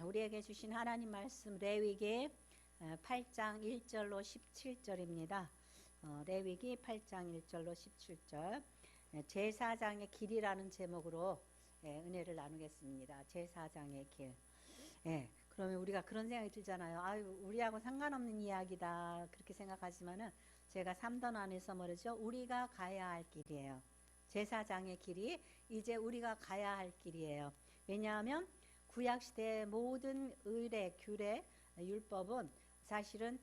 우리에게 주신 하나님 말씀 레위기 8장 1절로 17절입니다. 레위기 8장 1절로 17절 제사장의 길이라는 제목으로 은혜를 나누겠습니다. 제사장의 길. 그러면 우리가 그런 생각이 들잖아요. 아유, 우리하고 상관없는 이야기다 그렇게 생각하지만은 제가 3던 안에서 말이죠. 우리가 가야 할 길이에요. 제사장의 길이 이제 우리가 가야 할 길이에요. 왜냐하면 구약시대의 모든 의례, 규례, 율법은 사실은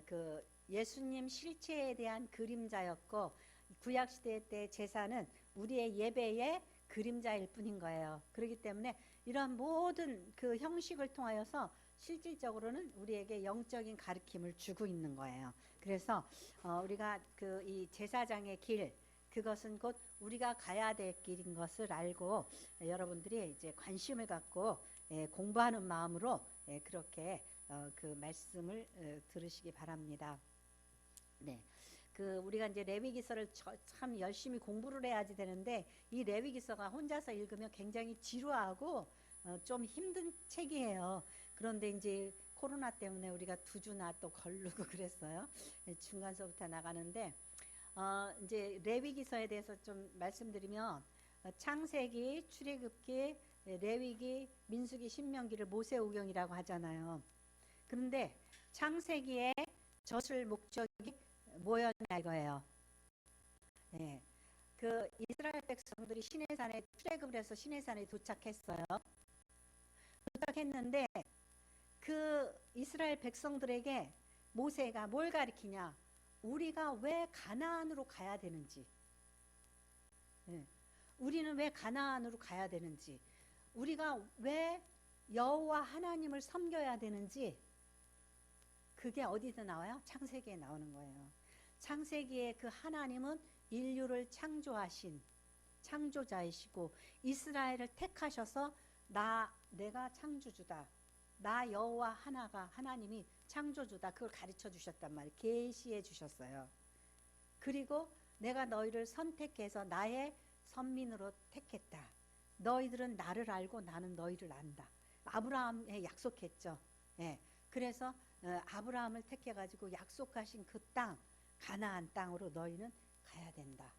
그 예수님 실체에 대한 그림자였고 구약시대 때 제사는 우리의 예배의 그림자일 뿐인 거예요. 그렇기 때문에 이런 모든 그 형식을 통하여서 실질적으로는 우리에게 영적인 가르침을 주고 있는 거예요. 그래서 우리가 그 이 제사장의 길, 그것은 곧 우리가 가야 될 길인 것을 알고 여러분들이 이제 관심을 갖고 공부하는 마음으로 그렇게 그 말씀을 들으시기 바랍니다. 네. 그 우리가 이제 레위기서를 참 열심히 공부를 해야지 되는데 이 레위기서가 혼자서 읽으면 굉장히 지루하고 좀 힘든 책이에요. 그런데 이제 코로나 때문에 우리가 2주나 또 거르고 그랬어요. 중간서부터 나가는데 이제 레위기서에 대해서 좀 말씀드리면 창세기, 출애굽기, 레위기, 민수기, 신명기를 모세오경이라고 하잖아요. 그런데 창세기에 젖을 목적이 뭐였냐 이거예요. 네. 그 이스라엘 백성들이 시내산에 출애굽을 해서 시내산에 도착했어요. 도착했는데 그 이스라엘 백성들에게 모세가 뭘 가르치냐? 우리가 왜 가나안으로 가야 되는지, 우리는 왜 가나안으로 가야 되는지, 우리가 왜 여호와 하나님을 섬겨야 되는지, 그게 어디서 나와요? 창세기에 나오는 거예요. 창세기에 그 하나님은 인류를 창조하신 창조자이시고 이스라엘을 택하셔서 내가 창조주다, 나 여호와 하나님이 창조주다, 그걸 가르쳐 주셨단 말이에요. 계시해 주셨어요. 그리고 내가 너희를 선택해서 나의 선민으로 택했다. 너희들은 나를 알고 나는 너희를 안다. 아브라함에 약속했죠. 그래서 아브라함을 택해가지고 약속하신 그 땅, 가나안 땅으로 너희는 가야 된다.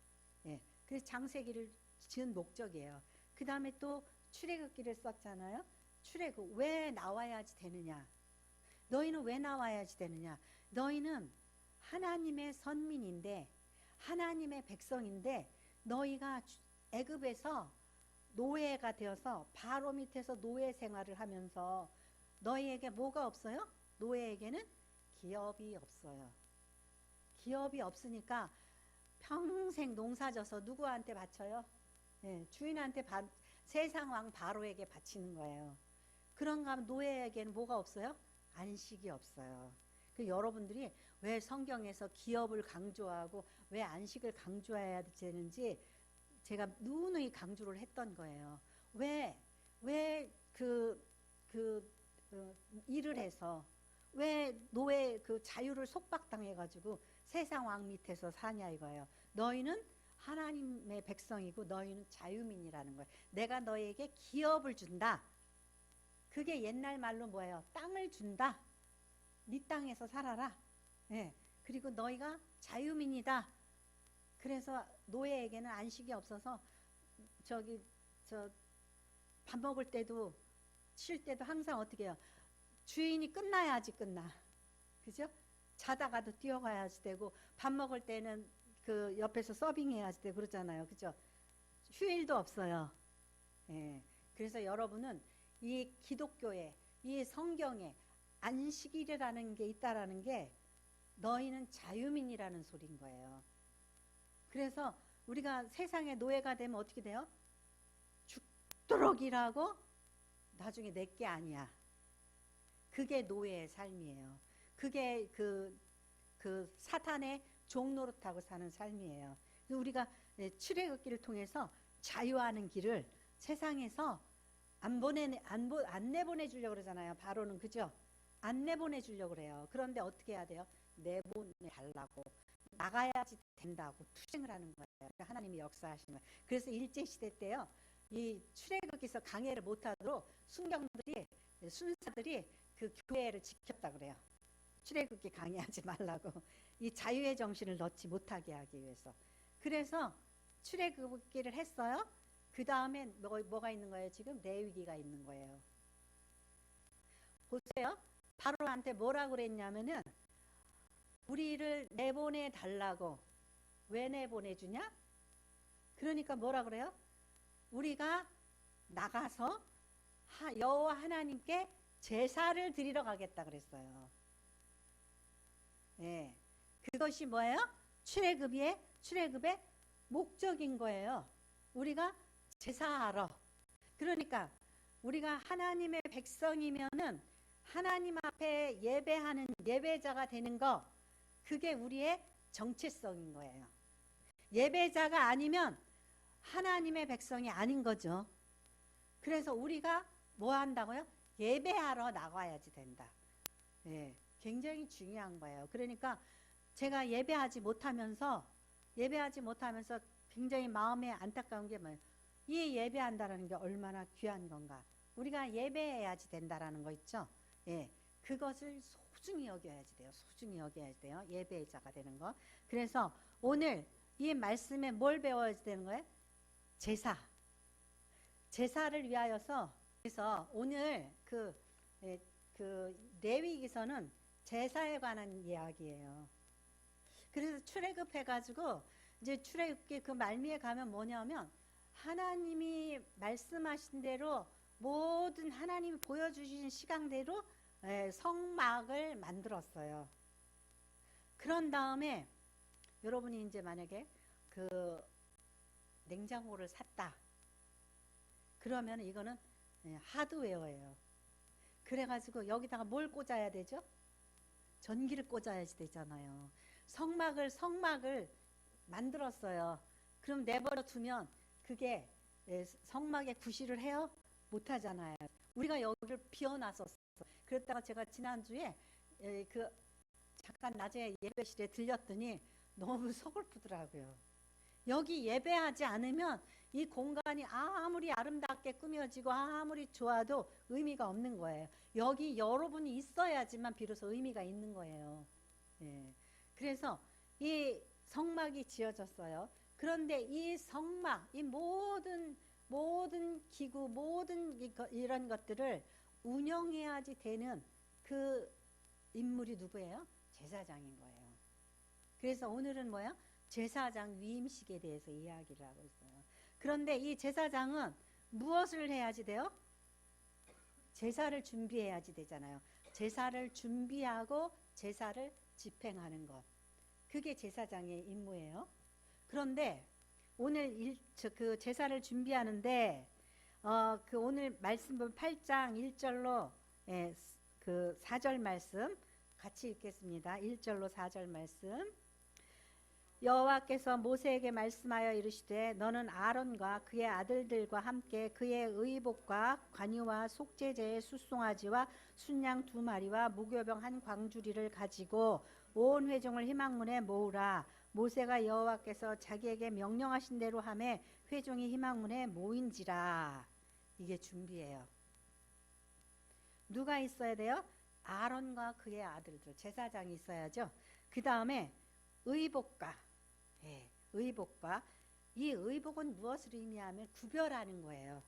그래서 창세기를 지은 목적이에요. 그 다음에 또 출애굽기를 썼잖아요. 출애굽 왜 나와야지 되느냐? 너희는 왜 나와야지 되느냐? 너희는 하나님의 선민인데 하나님의 백성인데 너희가 애굽에서 노예가 되어서 바로 밑에서 노예 생활을 하면서 너희에게 뭐가 없어요? 노예에게는 기업이 없어요. 기업이 없으니까 평생 농사져서 누구한테 바쳐요? 주인한테 세상 왕 바로에게 바치는 거예요. 그런가 하면 노예에게는 뭐가 없어요? 안식이 없어요. 그 여러분들이 왜 성경에서 기업을 강조하고 왜 안식을 강조해야 되는지 제가 누누이 강조를 했던 거예요. 왜 일을 해서 왜 노예 그 자유를 속박당해가지고 세상 왕 밑에서 사냐 이거예요. 너희는 하나님의 백성이고 너희는 자유민이라는 거예요. 내가 너희에게 기업을 준다. 그게 옛날 말로 뭐예요? 땅을 준다. 네 땅에서 살아라. 그리고 너희가 자유민이다. 그래서 노예에게는 안식이 없어서 밥 먹을 때도 쉴 때도 항상 어떻게 해요? 주인이 끝나야지 끝나. 그죠? 자다가도 뛰어가야지 되고 밥 먹을 때는 그 옆에서 서빙해야지 되고 그러잖아요. 그죠? 휴일도 없어요. 그래서 여러분은 이 기독교에 이 성경에 안식일이라는 게 있다라는 게 너희는 자유민이라는 소리인 거예요. 그래서 우리가 세상의 노예가 되면 어떻게 돼요? 죽도록 일하고 나중에 내게 아니야. 그게 노예의 삶이에요. 그게 그 사탄의 종노릇하고 사는 삶이에요. 우리가 출애굽기를 통해서 자유하는 길을 세상에서 안 내보내주려고 그러잖아요. 바로는 그죠? 안 내보내주려고 그래요. 그런데 어떻게 해야 돼요? 내보내달라고. 나가야지 된다고 투쟁을 하는 거예요. 하나님이 역사하시는 거예요. 그래서 일제시대 때요. 이 출애굽기서 강해를 못하도록 순경들이 순사들이 그 교회를 지켰다 그래요. 출애굽기 강의하지 말라고. 이 자유의 정신을 넣지 못하게 하기 위해서. 그래서 출애굽기를 했어요. 그 다음에 뭐가 있는 거예요? 지금 레위기가 있는 거예요. 보세요. 바로한테 뭐라고 그랬냐면은 우리를 내보내 달라고. 왜 내보내주냐? 그러니까 뭐라 그래요? 우리가 나가서 여호와 하나님께 제사를 드리러 가겠다 그랬어요. 네, 그것이 뭐예요? 출애굽의 목적인 거예요. 우리가 제사하러. 그러니까 우리가 하나님의 백성이면은 하나님 앞에 예배하는 예배자가 되는 거, 그게 우리의 정체성인 거예요. 예배자가 아니면 하나님의 백성이 아닌 거죠. 그래서 우리가 뭐 한다고요? 예배하러 나가야지 된다. 예, 굉장히 중요한 거예요. 그러니까 제가 예배하지 못하면서 굉장히 마음에 안타까운 게 뭐예요? 이 예배한다라는 게 얼마나 귀한 건가. 우리가 예배해야지 된다라는 거 있죠. 예, 그것을 소중히 여겨야지 돼요. 소중히 여겨야지 돼요. 예배자가 되는 거. 그래서 오늘 이 말씀에 뭘 배워야 되는 거예요? 제사를 위하여서. 그래서 오늘 그 레위기서는 제사에 관한 이야기예요. 그래서 출애굽해가지고 이제 출애굽기 그 말미에 가면 뭐냐면 하나님이 말씀하신 대로 모든 하나님이 보여주신 시간대로 성막을 만들었어요. 그런 다음에 여러분이 이제 만약에 그 냉장고를 샀다. 그러면 이거는 하드웨어예요. 그래가지고 여기다가 뭘 꽂아야 되죠? 전기를 꽂아야지 되잖아요. 성막을 만들었어요. 그럼 내버려 두면 그게 성막에 구실을 해요? 못하잖아요. 우리가 여기를 비워놨었어. 그랬다가 제가 지난주에 그 잠깐 낮에 예배실에 들렸더니 너무 서글프더라고요. 여기 예배하지 않으면 이 공간이 아무리 아름답게 꾸며지고 아무리 좋아도 의미가 없는 거예요. 여기 여러분이 있어야지만 비로소 의미가 있는 거예요. 예. 그래서 이 성막이 지어졌어요. 그런데 이 성막, 이 모든 기구, 이런 것들을 운영해야지 되는 그 인물이 누구예요? 제사장인 거예요. 그래서 오늘은 뭐야? 제사장 위임식에 대해서 이야기를 하고 있어요. 그런데 이 제사장은 무엇을 해야지 돼요? 제사를 준비해야지 되잖아요. 제사를 준비하고 제사를 집행하는 것. 그게 제사장의 임무예요. 그런데 오늘 그 제사를 준비하는데 그 오늘 말씀 보면 8장 1절로 그 4절 말씀 같이 읽겠습니다. 1절로 4절 말씀. 여호와께서 모세에게 말씀하여 이르시되 너는 아론과 그의 아들들과 함께 그의 의복과 관유와 속죄제의 숫송아지와 순양 2마리와 무교병 1광주리를 가지고 온 회중을 희망문에 모으라. 모세가 여호와께서 자기에게 명령하신 대로 하매 회중이 희망문에 모인지라. 이게 준비예요. 누가 있어야 돼요? 아론과 그의 아들들, 제사장이 있어야죠. 그 다음에 의복과, 의복과, 이 의복은 무엇을 의미하면 구별하는 거예요.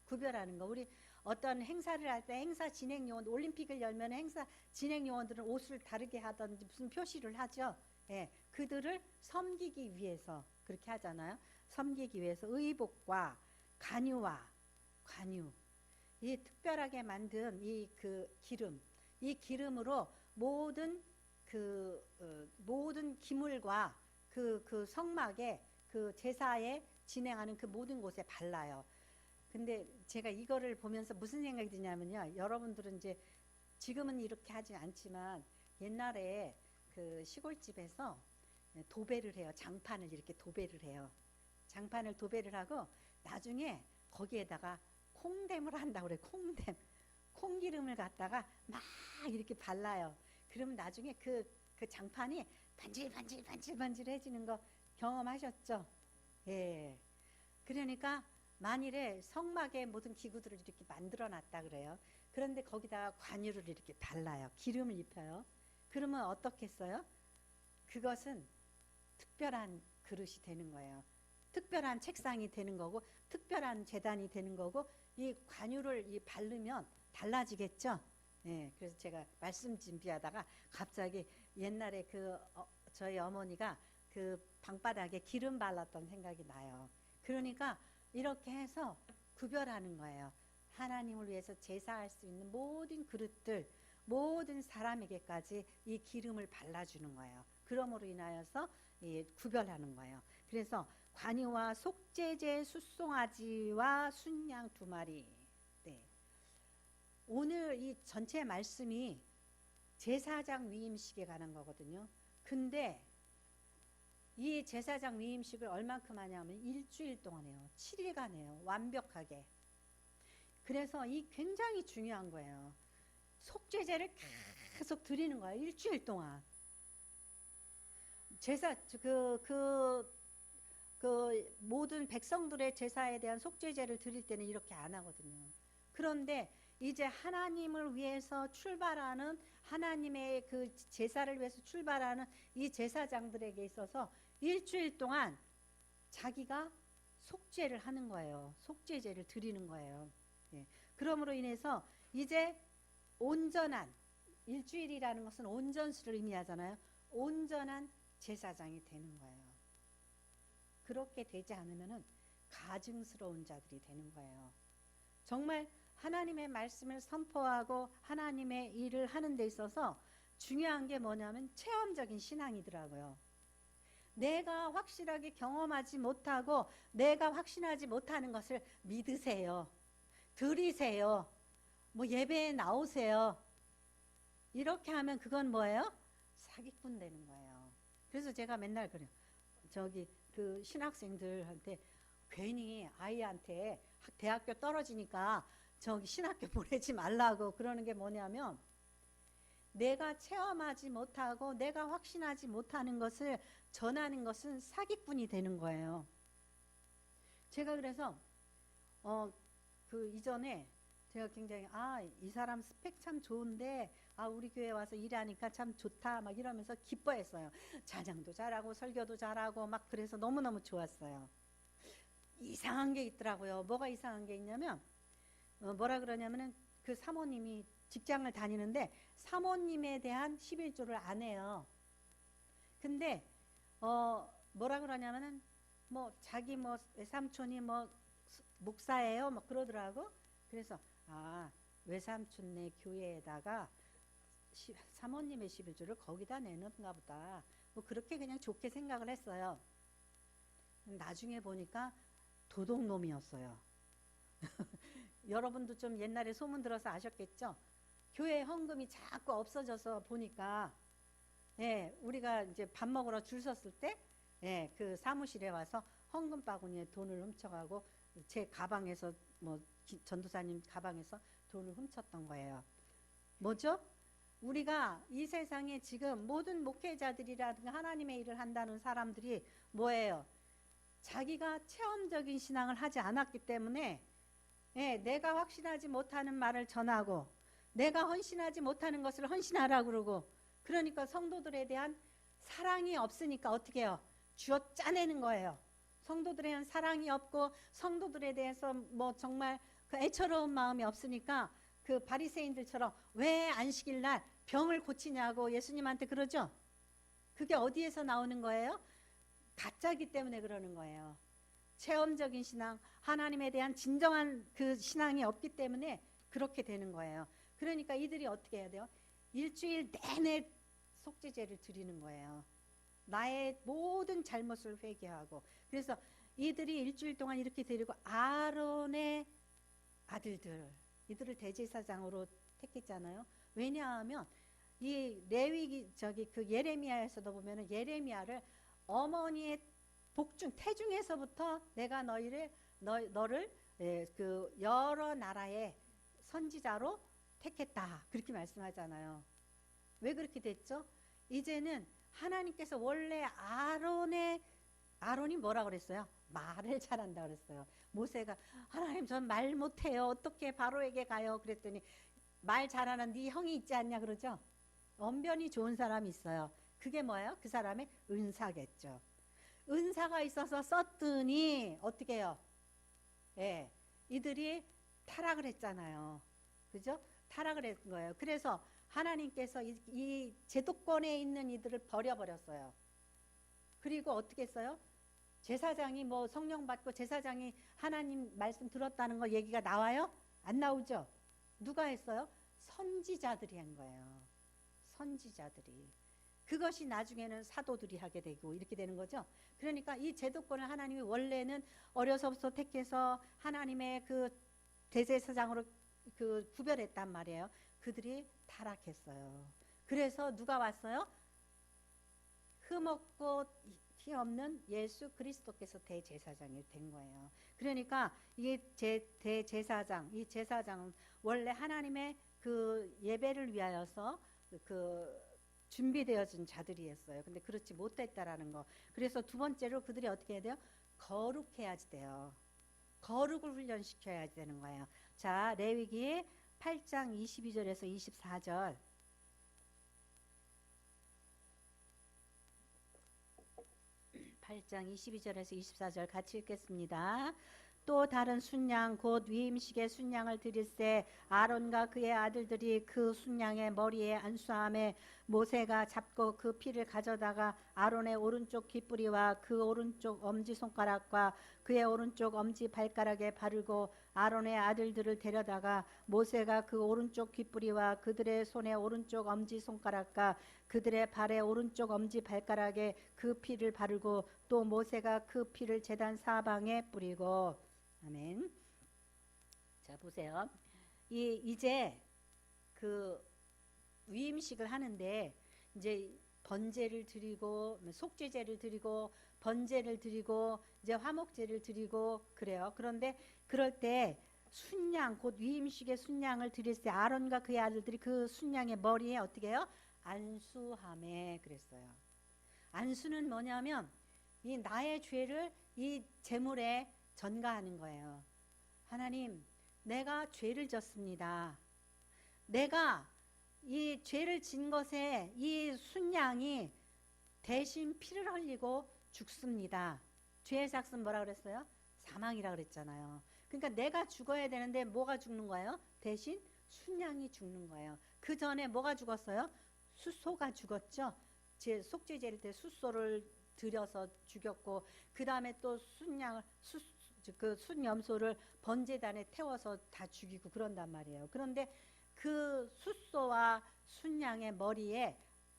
구별하는 거. 우리 어떤 행사를 할 때 행사 진행 요원, 올림픽을 열면 행사 진행 요원들은 옷을 다르게 하든지 무슨 표시를 하죠. 그들을 섬기기 위해서 그렇게 하잖아요. 섬기기 위해서 의복과 관유, 이 특별하게 만든 이 기름으로 모든 모든 기물과 그 성막에 그 제사에 진행하는 그 모든 곳에 발라요. 근데 제가 이거를 보면서 무슨 생각이 드냐면요. 여러분들은 이제 지금은 이렇게 하지 않지만 옛날에 그 시골집에서 도배를 해요. 장판을 이렇게 도배를 해요. 장판을 도배를 하고 나중에 거기에다가 콩댐을 한다고 그래요. 콩기름을 갖다가 막 이렇게 발라요. 그러면 나중에 그 장판이 반질반질해지는 거 경험하셨죠? 예. 그러니까 만일에 성막에 모든 기구들을 이렇게 만들어 놨다 그래요. 그런데 거기다가 관유를 이렇게 발라요. 기름을 입혀요. 그러면 어떻겠어요? 그것은 특별한 그릇이 되는 거예요. 특별한 책상이 되는 거고 특별한 제단이 되는 거고 이 관유를 바르면 달라지겠죠. 예, 그래서 제가 말씀 준비하다가 갑자기 옛날에 저희 어머니가 그 방바닥에 기름 발랐던 생각이 나요. 그러니까 이렇게 해서 구별하는 거예요. 하나님을 위해서 제사할 수 있는 모든 그릇들, 모든 사람에게까지 이 기름을 발라주는 거예요. 그러므로 인하여서 구별하는 거예요. 그래서 관유와 속죄제 숫송아지와 순양 2마리. 네. 오늘 이 전체 말씀이 제사장 위임식에 관한 거거든요. 근데 이 제사장 위임식을 얼만큼 하냐면 일주일 동안 해요. 7일간 해요. 완벽하게. 그래서 이 굉장히 중요한 거예요. 속죄제를 계속 드리는 거예요. 일주일 동안. 제사 모든 백성들의 제사에 대한 속죄제를 드릴 때는 이렇게 안 하거든요. 그런데 이제 하나님을 위해서 출발하는 하나님의 그 제사를 위해서 출발하는 이 제사장들에게 있어서 일주일 동안 자기가 속죄를 하는 거예요. 속죄제를 드리는 거예요. 예. 그러므로 인해서 이제 온전한, 일주일이라는 것은 온전수를 의미하잖아요. 온전한 제사장이 되는 거예요. 그렇게 되지 않으면은 가증스러운 자들이 되는 거예요. 정말 하나님의 말씀을 선포하고 하나님의 일을 하는 데 있어서 중요한 게 뭐냐면 체험적인 신앙이더라고요. 내가 확실하게 경험하지 못하고 내가 확신하지 못하는 것을 믿으세요. 드리세요. 뭐 예배에 나오세요. 이렇게 하면 그건 뭐예요? 사기꾼 되는 거예요. 그래서 제가 맨날 그래요. 그 신학생들한테 괜히 아이한테 대학교 떨어지니까 신학교 보내지 말라고 그러는 게 뭐냐면 내가 체험하지 못하고 내가 확신하지 못하는 것을 전하는 것은 사기꾼이 되는 거예요. 제가 그래서 이전에 제가 굉장히 이 사람 스펙 참 좋은데 우리 교회 와서 일하니까 참 좋다 막 이러면서 기뻐했어요. 찬양도 잘하고 설교도 잘하고 막 그래서 너무너무 좋았어요. 이상한 게 있더라고요. 뭐가 이상한 게 있냐면 뭐라 그러냐면은 그 사모님이 직장을 다니는데 사모님에 대한 11조를 안 해요. 근데 뭐라 그러냐면은 뭐 자기 뭐 외삼촌이 뭐 목사예요 뭐 그러더라고. 그래서 외삼촌네 교회에다가 사모님의 11조를 거기다 내놓는가 보다. 뭐 그렇게 그냥 좋게 생각을 했어요. 나중에 보니까 도둑놈이었어요. 여러분도 좀 옛날에 소문 들어서 아셨겠죠? 교회 헌금이 자꾸 없어져서 보니까 우리가 이제 밥 먹으러 줄 섰을 때 그 사무실에 와서 헌금 바구니에 돈을 훔쳐가고 제 가방에서 전도사님 가방에서 돈을 훔쳤던 거예요. 뭐죠? 우리가 이 세상에 지금 모든 목회자들이라든가 하나님의 일을 한다는 사람들이 뭐예요? 자기가 체험적인 신앙을 하지 않았기 때문에 내가 확신하지 못하는 말을 전하고 내가 헌신하지 못하는 것을 헌신하라 그러고 그러니까 성도들에 대한 사랑이 없으니까 어떻게 해요? 쥐어 짜내는 거예요. 성도들에 대한 사랑이 없고 성도들에 대해서 뭐 정말 그 애처로운 마음이 없으니까 그 바리새인들처럼 왜 안식일 날 병을 고치냐고 예수님한테 그러죠. 그게 어디에서 나오는 거예요? 가짜기 때문에 그러는 거예요. 체험적인 신앙, 하나님에 대한 진정한 그 신앙이 없기 때문에 그렇게 되는 거예요. 그러니까 이들이 어떻게 해야 돼요? 일주일 내내 속죄제를 드리는 거예요. 나의 모든 잘못을 회개하고. 그래서 이들이 일주일 동안 이렇게 드리고 아론의 아들들, 이들을 대제사장으로 택했잖아요. 왜냐하면 이 레위 그 예레미야에서도 보면은 예레미야를 어머니의 복중 태중에서부터 내가 너를 그 여러 나라의 선지자로 택했다 그렇게 말씀하잖아요. 왜 그렇게 됐죠? 이제는 하나님께서 원래 아론이 뭐라 그랬어요? 말을 잘한다 그랬어요. 모세가 하나님 전 말 못해요. 어떻게 바로에게 가요? 그랬더니 말 잘하는 네 형이 있지 않냐 그러죠. 언변이 좋은 사람이 있어요. 그게 뭐예요? 그 사람의 은사겠죠. 은사가 있어서 썼더니 어떻게 해요? 예, 이들이 타락을 했잖아요. 그죠? 타락을 한 거예요. 그래서 하나님께서 이 제도권에 있는 이들을 버려버렸어요. 그리고 어떻게 했어요? 제사장이 뭐 성령 받고 제사장이 하나님 말씀 들었다는 거 얘기가 나와요? 안 나오죠? 누가 했어요? 선지자들이 한 거예요. 선지자들이. 그것이 나중에는 사도들이 하게 되고 이렇게 되는 거죠. 그러니까 이 제도권을 하나님이 원래는 어려서부터 택해서 하나님의 그 대제사장으로 그 구별했단 말이에요. 그들이 타락했어요. 그래서 누가 왔어요? 흠없고 티 없는 예수 그리스도께서 대제사장이 된 거예요. 그러니까 이 대제사장, 이 제사장은 원래 하나님의 그 예배를 위하여서 그 준비되어진 자들이었어요. 근데 그렇지 못했다라는 거. 그래서 두 번째로 그들이 어떻게 해야 돼요? 거룩해야지 돼요. 거룩을 훈련시켜야 되는 거예요. 자, 레위기 8장 22절에서 24절. 8장 22절에서 24절 같이 읽겠습니다. 또 다른 순양 곧 위임식의 순양을 드릴새 아론과 그의 아들들이 그 순양의 머리에 안수함에 모세가 잡고 그 피를 가져다가 아론의 오른쪽 귓뿌리와 그 오른쪽 엄지손가락과 그의 오른쪽 엄지발가락에 바르고 아론의 아들들을 데려다가 모세가 그 오른쪽 귓뿌리와 그들의 손의 오른쪽 엄지손가락과 그들의 발의 오른쪽 엄지발가락에 그 피를 바르고 또 모세가 그 피를 제단 사방에 뿌리고. 아멘. 자, 보세요. 이제 그 위임식을 하는데 이제 번제를 드리고 속죄제를 드리고 번제를 드리고 이제 화목제를 드리고 그래요. 그런데 그럴 때 순양 곧 위임식의 순양을 드릴 때 아론과 그의 아들들이 그 순양의 머리에 어떻게 해요? 안수함에 그랬어요. 안수는 뭐냐면 이 나의 죄를 이 제물에 전가하는 거예요. 하나님, 내가 죄를 졌습니다. 내가 이 죄를 진 것에 이 순양이 대신 피를 흘리고 죽습니다. 죄의 삭은 뭐라 그랬어요? 사망이라 그랬잖아요. 그러니까 내가 죽어야 되는데 뭐가 죽는 거예요? 대신 순양이 죽는 거예요. 그 전에 뭐가 죽었어요? 숫소가 죽었죠. 제 속죄제일 때 숫소를 들여서 죽였고 그 다음에 또 순양을 그 순염소를 번제단에 태워서 다 죽이고 그런단 말이에요. 그런데 그 숫소와 순양의 머리에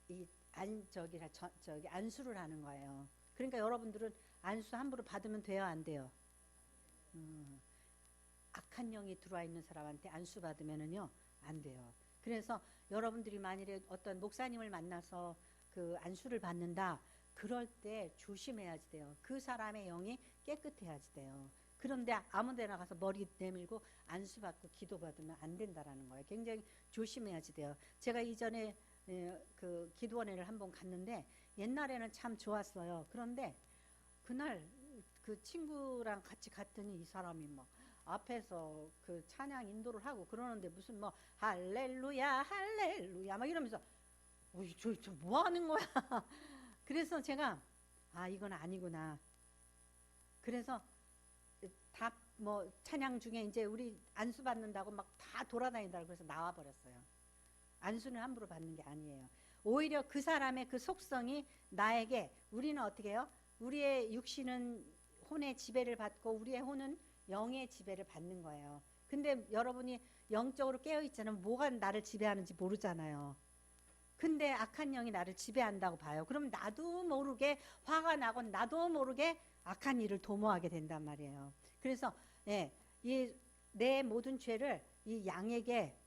이 안수를 하는 거예요. 그러니까 여러분들은 안수 함부로 받으면 돼요, 안 돼요? 악한 영이 들어와 있는 사람한테 안수 받으면은요 안 돼요. 그래서 여러분들이 만일에 어떤 목사님을 만나서 그 안수를 받는다. 그럴 때 조심해야지 돼요. 그 사람의 영이 깨끗해야지 돼요. 그런데 아무 데나 가서 머리 내밀고 안수 받고 기도 받으면 안 된다라는 거예요. 굉장히 조심해야지 돼요. 제가 이전에 그 기도원회를 한번 갔는데 옛날에는 참 좋았어요. 그런데 그날 그 친구랑 같이 갔더니 이 사람이 막 앞에서 그 찬양 인도를 하고 그러는데 무슨 뭐 할렐루야 할렐루야 막 이러면서 저 뭐 하는 거야? 그래서 제가 이건 아니구나. 그래서 다 뭐 찬양 중에 이제 우리 안수 받는다고 막 다 돌아다닌다고 그래서 나와 버렸어요. 안수는 함부로 받는 게 아니에요. 오히려 그 사람의 그 속성이 나에게 우리는 어떻게 해요? 우리의 육신은 혼의 지배를 받고 우리의 혼은 영의 지배를 받는 거예요. 근데 여러분이 영적으로 깨어있잖아요. 뭐가 나를 지배하는지 모르잖아요. 근데 악한 영이 나를 지배한다고 봐요. 그럼 나도 모르게 화가 나고 나도 모르게 악한 일을 도모하게 된단 말이에요. 그래서 이 내 모든 죄를 이 양에게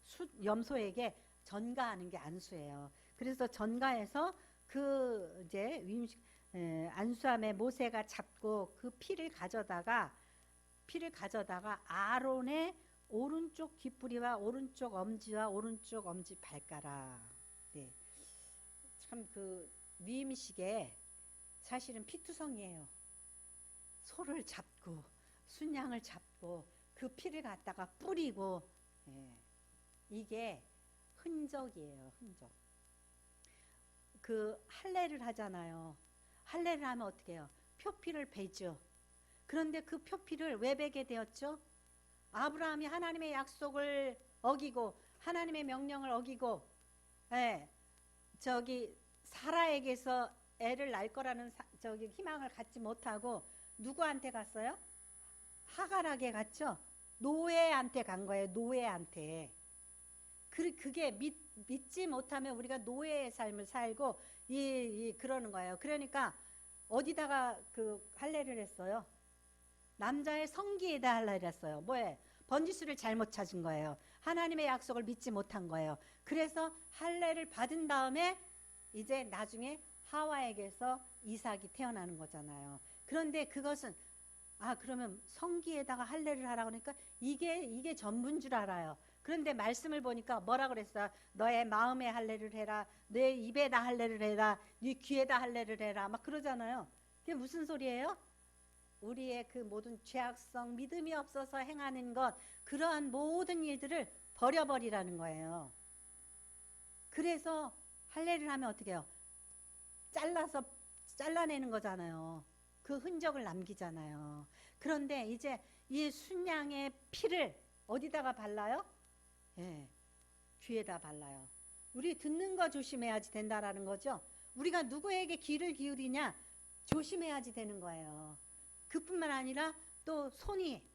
염소에게 전가하는 게 안수예요. 그래서 전가해서 그 이제 안수함에 모세가 잡고 그 피를 가져다가 아론의 오른쪽 귓뿌리와 오른쪽 엄지와 오른쪽 엄지 발가락. 네. 참 그 위임식에 사실은 피투성이에요. 소를 잡고 순양을 잡고 그 피를 갖다가 뿌리고 이게 흔적이에요. 흔적. 그 할례를 하잖아요. 할례를 하면 어떻게 해요? 표피를 베죠. 그런데 그 표피를 왜 베게 되었죠? 아브라함이 하나님의 약속을 어기고 하나님의 명령을 어기고, 예, 저기 사라에게서 애를 낳을 거라는 저기 희망을 갖지 못하고 누구한테 갔어요? 하갈에게 갔죠. 노예한테 간 거예요. 노예한테. 그게 믿지 못하면 우리가 노예의 삶을 살고 그러는 거예요. 그러니까 어디다가 그 할례를 했어요? 남자의 성기에다 할례를 했어요. 뭐에? 번지수를 잘못 찾은 거예요. 하나님의 약속을 믿지 못한 거예요. 그래서 할례를 받은 다음에 이제 나중에 하와에게서 이삭이 태어나는 거잖아요. 그런데 그것은 그러면 성기에다가 할례를 하라고 하니까 이게 전부인 줄 알아요. 그런데 말씀을 보니까 뭐라 그랬어요? 너의 마음에 할례를 해라. 내 입에다 할례를 해라. 네 귀에다 할례를 해라. 막 그러잖아요. 그게 무슨 소리예요? 우리의 그 모든 죄악성, 믿음이 없어서 행하는 것, 그러한 모든 일들을 버려버리라는 거예요. 그래서 할례를 하면 어떻게 해요? 잘라내는 거잖아요. 그 흔적을 남기잖아요. 그런데 이제 이 순양의 피를 어디다가 발라요? 예, 귀에다 발라요. 우리 듣는 거 조심해야지 된다라는 거죠. 우리가 누구에게 귀를 기울이냐 조심해야지 되는 거예요. 그뿐만 아니라 또 손이,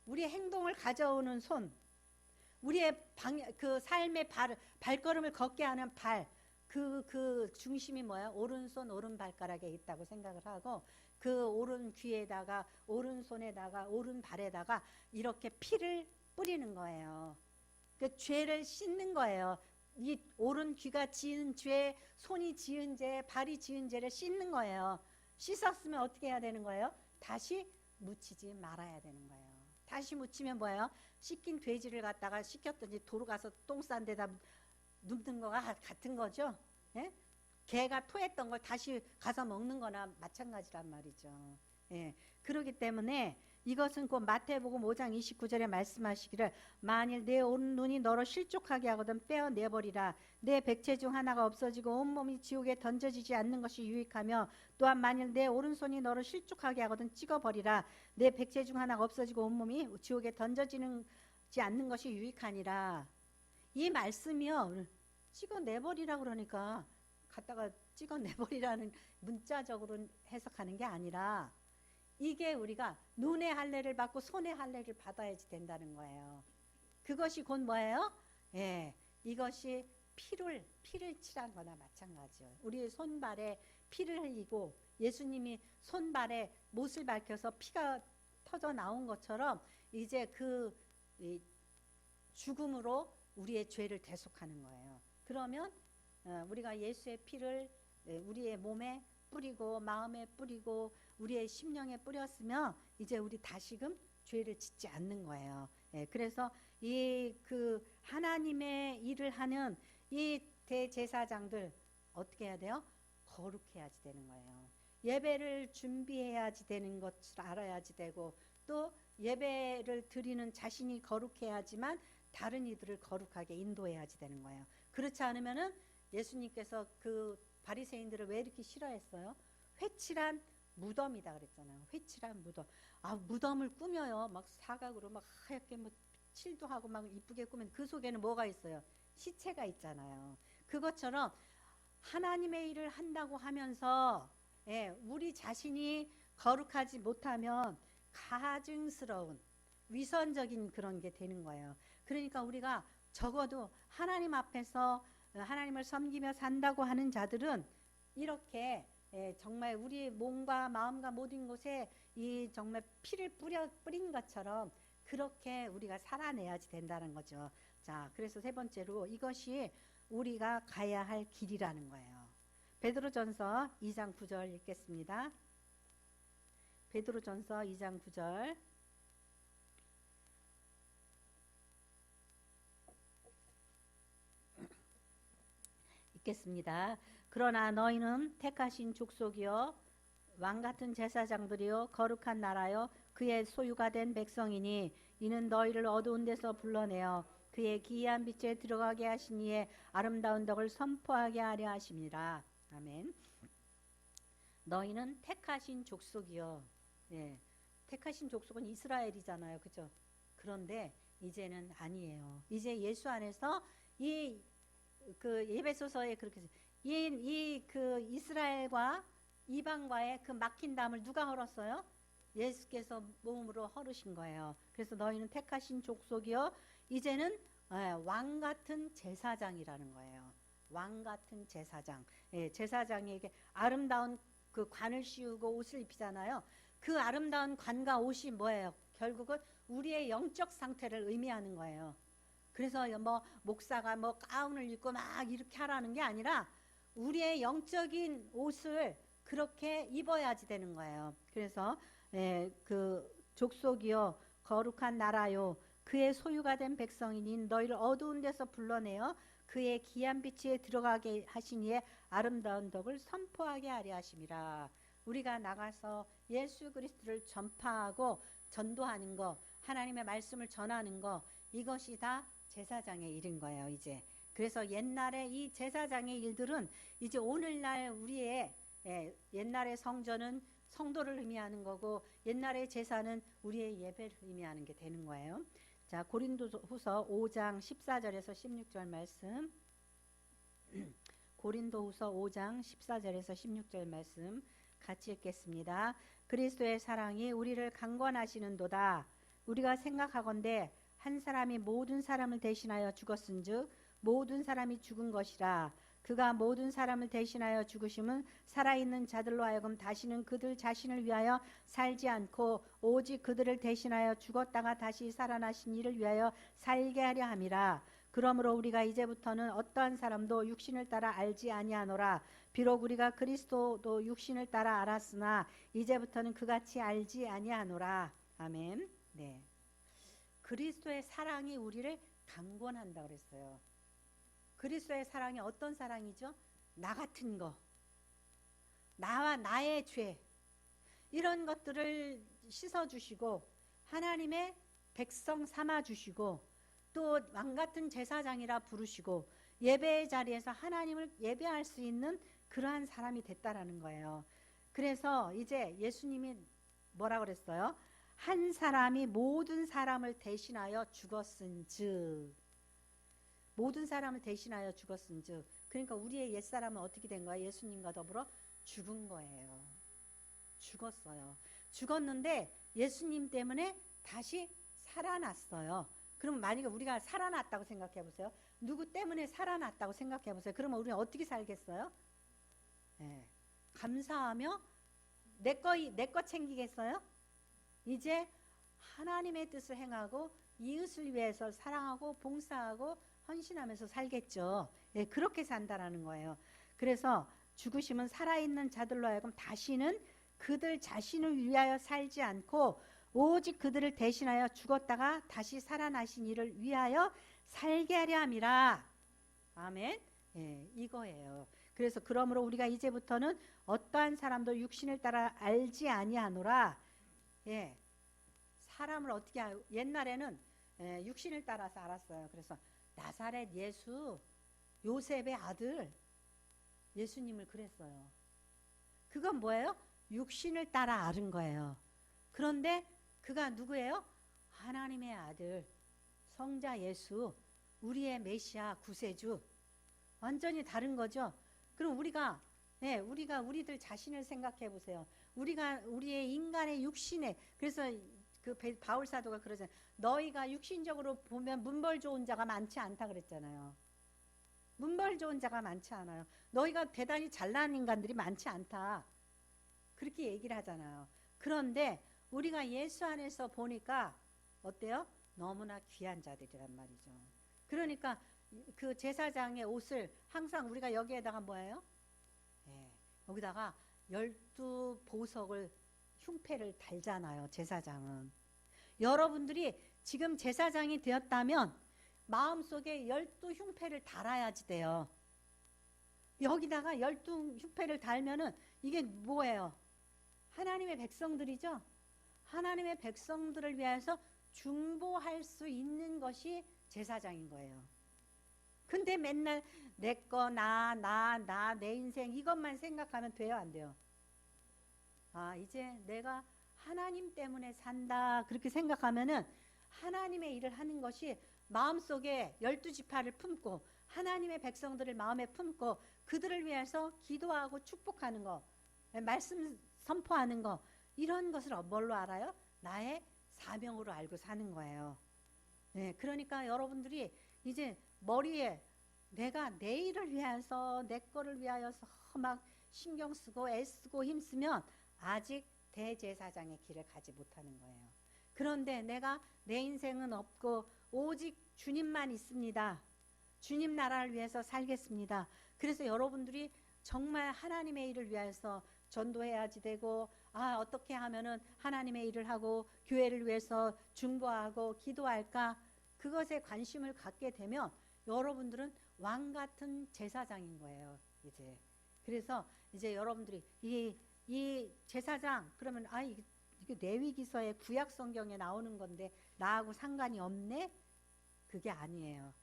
우리의 행동을 가져오는 손, 우리의 그 삶의 발걸음을 걷게 하는 발, 그 중심이 뭐야? 오른손 오른발가락에 있다고 생각을 하고, 그 오른 귀에다가 오른손에다가 오른발에다가 이렇게 피를 뿌리는 거예요. 그 죄를 씻는 거예요. 이 오른 귀가 지은 죄, 손이 지은 죄, 발이 지은 죄를 씻는 거예요. 씻었으면 어떻게 해야 되는 거예요? 다시 묻히지 말아야 되는 거예요. 다시 묻히면 뭐예요? 씻긴 돼지를 갖다가 씻겼더니 도로 가서 똥 싼 데다 눕는 거가 같은 거죠. 예? 개가 토했던 걸 다시 가서 먹는 거나 마찬가지란 말이죠. 예. 그렇기 때문에 이것은 곧 마태복음 5장 29절에 말씀하시기를 만일 내 오른눈이 너로 실족하게 하거든 떼어내버리라. 내 백체 중 하나가 없어지고 온몸이 지옥에 던져지지 않는 것이 유익하며 또한 만일 내 오른손이 너로 실족하게 하거든 찍어버리라. 내 백체 중 하나가 없어지고 온몸이 지옥에 던져지지 않는 것이 유익하니라. 이 말씀이요. 찍어내버리라 그러니까 갖다가 찍어내버리라는 문자적으로 해석하는 게 아니라 이게 우리가 눈의 할례를 받고 손의 할례를 받아야지 된다는 거예요. 그것이 곧 뭐예요? 예, 이것이 피를 칠한 거나 마찬가지예요. 우리 손발에 피를 흘리고 예수님이 손발에 못을 박혀서 피가 터져 나온 것처럼 이제 그 죽음으로 우리의 죄를 대속하는 거예요. 그러면 우리가 예수의 피를 우리의 몸에 뿌리고 마음에 뿌리고 우리의 심령에 뿌렸으면 이제 우리 다시금 죄를 짓지 않는 거예요. 그래서 이 그 하나님의 일을 하는 이 대제사장들 어떻게 해야 돼요? 거룩해야지 되는 거예요. 예배를 준비해야지 되는 것을 알아야지 되고 또 예배를 드리는 자신이 거룩해야지만 다른 이들을 거룩하게 인도해야지 되는 거예요. 그렇지 않으면은 예수님께서 그 바리새인들을 왜 이렇게 싫어했어요? 회칠한 무덤이다 그랬잖아요. 회칠한 무덤. 무덤을 꾸며요. 막 사각으로 막 하얗게 뭐 칠도 하고 막 이쁘게 꾸면 그 속에는 뭐가 있어요? 시체가 있잖아요. 그것처럼 하나님의 일을 한다고 하면서 우리 자신이 거룩하지 못하면 가증스러운 위선적인 그런 게 되는 거예요. 그러니까 우리가 적어도 하나님 앞에서 하나님을 섬기며 산다고 하는 자들은 이렇게 정말 우리 몸과 마음과 모든 곳에 이 정말 피를 뿌린 것처럼 그렇게 우리가 살아내야지 된다는 거죠. 자, 그래서 세 번째로 이것이 우리가 가야 할 길이라는 거예요. 베드로전서 2장 9절 읽겠습니다. 베드로전서 2장 9절 읽겠습니다. 그러나 너희는 택하신 족속이요 왕같은 제사장들이요 거룩한 나라요 그의 소유가 된 백성이니 이는 너희를 어두운 데서 불러내어 그의 기이한 빛에 들어가게 하시니에 아름다운 덕을 선포하게 하려 하심이라. 아멘. 너희는 택하신 족속이요. 예, 택하신 족속은 이스라엘이잖아요, 그죠? 그런데 이제는 아니에요. 이제 예수 안에서 이 그 에베소서에 그렇게 이 그 이스라엘과 이방과의 그 막힌 담을 누가 헐었어요? 예수께서 몸으로 헐으신 거예요. 그래서 너희는 택하신 족속이요. 이제는 왕 같은 제사장이라는 거예요. 왕 같은 제사장. 예, 제사장에게 아름다운 그 관을 씌우고 옷을 입히잖아요. 그 아름다운 관과 옷이 뭐예요? 결국은 우리의 영적 상태를 의미하는 거예요. 그래서 뭐 목사가 뭐 가운을 입고 막 이렇게 하라는 게 아니라 우리의 영적인 옷을 그렇게 입어야지 되는 거예요. 그래서 그 족속이요 거룩한 나라요 그의 소유가 된 백성이니 너희를 어두운 데서 불러내어 그의 기한 빛에 들어가게 하시니에 아름다운 덕을 선포하게 하려 하심이라. 우리가 나가서 예수 그리스도를 전파하고 전도하는 거, 하나님의 말씀을 전하는 거, 이것이 다 제사장의 일인 거예요. 이제 그래서 옛날에 이 제사장의 일들은 이제 오늘날 우리의 옛날의 성전은 성도를 의미하는 거고 옛날의 제사는 우리의 예배를 의미하는 게 되는 거예요. 자, 고린도후서 5장 14절에서 16절 말씀. 고린도후서 5장 14절에서 16절 말씀 같이 읽겠습니다. 그리스도의 사랑이 우리를 강권하시는도다. 우리가 생각하건대 한 사람이 모든 사람을 대신하여 죽었은즉 모든 사람이 죽은 것이라. 그가 모든 사람을 대신하여 죽으심은 살아있는 자들로 하여금 다시는 그들 자신을 위하여 살지 않고 오직 그들을 대신하여 죽었다가 다시 살아나신 이를 위하여 살게 하려 함이라. 그러므로 우리가 이제부터는 어떠한 사람도 육신을 따라 알지 아니하노라. 비록 우리가 그리스도도 육신을 따라 알았으나 이제부터는 그같이 알지 아니하노라. 아멘. 네. 그리스도의 사랑이 우리를 강권한다 그랬어요. 그리스도의 사랑이 어떤 사랑이죠? 나 같은 거, 나와 나의 죄, 이런 것들을 씻어주시고 하나님의 백성 삼아주시고 또 왕같은 제사장이라 부르시고 예배의 자리에서 하나님을 예배할 수 있는 그러한 사람이 됐다라는 거예요. 그래서 이제 예수님이 뭐라 그랬어요? 한 사람이 모든 사람을 대신하여 죽었은즉, 모든 사람을 대신하여 죽었은즉, 그러니까 우리의 옛사람은 어떻게 된 거야? 예수님과 더불어 죽은 거예요. 죽었어요. 죽었는데 예수님 때문에 다시 살아났어요. 그럼 만약에 우리가 살아났다고 생각해 보세요. 누구 때문에 살아났다고 생각해 보세요. 그러면 우리는 어떻게 살겠어요? 네. 감사하며 내 거 챙기겠어요? 이제 하나님의 뜻을 행하고 이웃을 위해서 사랑하고 봉사하고 헌신하면서 살겠죠. 예, 그렇게 산다라는 거예요. 그래서 죽으심은 살아있는 자들로 하여금 다시는 그들 자신을 위하여 살지 않고 오직 그들을 대신하여 죽었다가 다시 살아나신 이를 위하여 살게 하려 함이라. 아멘. 예, 이거예요. 그래서 그러므로 우리가 이제부터는 어떠한 사람도 육신을 따라 알지 아니하노라. 예, 사람을 어떻게 옛날에는 육신을 따라서 알았어요. 그래서 나사렛 예수, 요셉의 아들 예수님을 그랬어요. 그건 뭐예요? 육신을 따라 아는 거예요. 그런데 그가 누구예요? 하나님의 아들, 성자 예수, 우리의 메시아, 구세주. 완전히 다른 거죠. 그럼 우리들 자신을 생각해 보세요. 우리의 인간의 육신에, 그래서 그 바울 사도가 그러잖아요. 너희가 육신적으로 보면 문벌 좋은 자가 많지 않다 그랬잖아요. 문벌 좋은 자가 많지 않아요. 너희가 대단히 잘난 인간들이 많지 않다. 그렇게 얘기를 하잖아요. 그런데 우리가 예수 안에서 보니까 어때요? 너무나 귀한 자들이란 말이죠. 그러니까 그 제사장의 옷을 항상 우리가 여기에다가 뭐예요? 예, 여기다가 12보석을 흉패를 달잖아요. 제사장은. 여러분들이 지금 제사장이 되었다면 마음속에 12흉패를 달아야지 돼요. 여기다가 12흉패를 달면은 이게 뭐예요? 하나님의 백성들이죠. 하나님의 백성들을 위해서 중보할 수 있는 것이 제사장인 거예요. 근데 맨날 내 거, 내 인생 이것만 생각하면 돼요, 안 돼요? 아, 이제 내가 하나님 때문에 산다. 그렇게 생각하면은 하나님의 일을 하는 것이 마음속에 12지파를 품고 하나님의 백성들을 마음에 품고 그들을 위해서 기도하고 축복하는 거, 말씀 선포하는 거, 이런 것을 뭘로 알아요? 나의 사명으로 알고 사는 거예요. 네, 그러니까 여러분들이 이제 머리에 내가 내 일을 위해서 내 거를 위하여서 막 신경 쓰고 애쓰고 힘쓰면 아직 대제사장의 길을 가지 못하는 거예요. 그런데 내가 내 인생은 없고 오직 주님만 있습니다. 주님 나라를 위해서 살겠습니다. 그래서 여러분들이 정말 하나님의 일을 위해서 전도해야지 되고, 아, 어떻게 하면은 하나님의 일을 하고 교회를 위해서 중보하고 기도할까? 그것에 관심을 갖게 되면 여러분들은 왕 같은 제사장인 거예요, 이제. 그래서 이제 여러분들이 이 제사장, 그러면 아, 이게 레위기서의 구약 성경에 나오는 건데 나하고 상관이 없네? 그게 아니에요.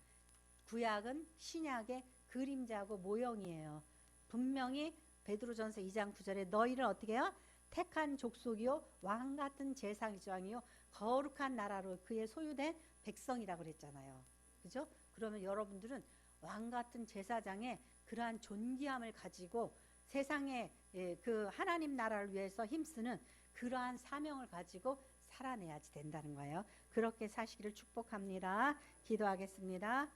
구약은 신약의 그림자고 모형이에요. 분명히 베드로전서 2장 9절에 너희를 어떻게 해요? 택한 족속이요 왕 같은 제사장이요 거룩한 나라로 그의 소유된 백성이라고 그랬잖아요. 그죠? 그러면 여러분들은 왕 같은 제사장의 그러한 존귀함을 가지고 세상에 그 하나님 나라를 위해서 힘쓰는 그러한 사명을 가지고 살아내야지 된다는 거예요. 그렇게 사시기를 축복합니다. 기도하겠습니다.